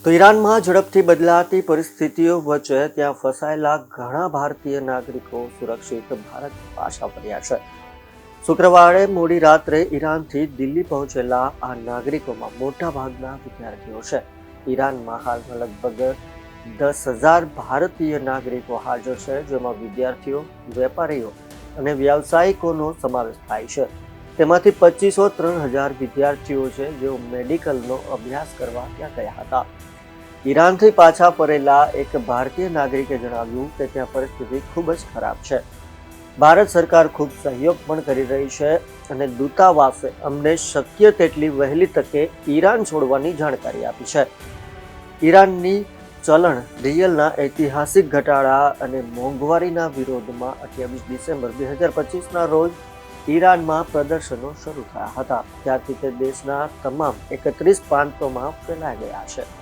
તો ઈરાનમાં ઝડપથી બદલાતી પરિસ્થિતિઓ વચ્ચે ત્યાં ફસાયેલા ઘણા ભારતીય નાગરિકો સુરક્ષિત ભારત પાછા ફર્યા છે. શુક્રવારે મોડી રાત્રે ઈરાનથી દિલ્હી પહોંચેલા આ નાગરિકોમાં મોટા ભાગના વિદ્યાર્થીઓ છે. ઈરાનમાં હાલમાં લગભગ 10,000 ભારતીય નાગરિકો હાજર છે, જેમાં વિદ્યાર્થીઓ, વેપારીઓ અને વ્યાવસાયિકોનો સમાવેશ થાય છે. તેમાંથી 25,000 વિદ્યાર્થીઓ છે જેઓ મેડિકલનો અભ્યાસ કરવા ત્યાં ગયા હતા. ઈરાનથી પાછા ફરેલા એક ભારતીય નાગરિકે જણાવ્યું કે ત્યાં પરિસ્થિતિ ખૂબ જ ખરાબ છે. ભારત સરકાર ખૂબ સહયોગ પણ કરી રહી છે અને દૂતાવાસે અમને શક્ય તેટલી વહેલી તકે ઈરાન છોડવાની જાણકારી આપી છે. ઈરાનની ચલણ રિયલના ઐતિહાસિક ઘટાડા અને મોંઘવારીના વિરોધમાં 28 ડિસેમ્બર 2025ના રોજ ઈરાનમાં પ્રદર્શનો શરૂ થયા હતા. ત્યારથી તે દેશના તમામ 31 પ્રાંતોમાં ફેલાઈ ગયા છે.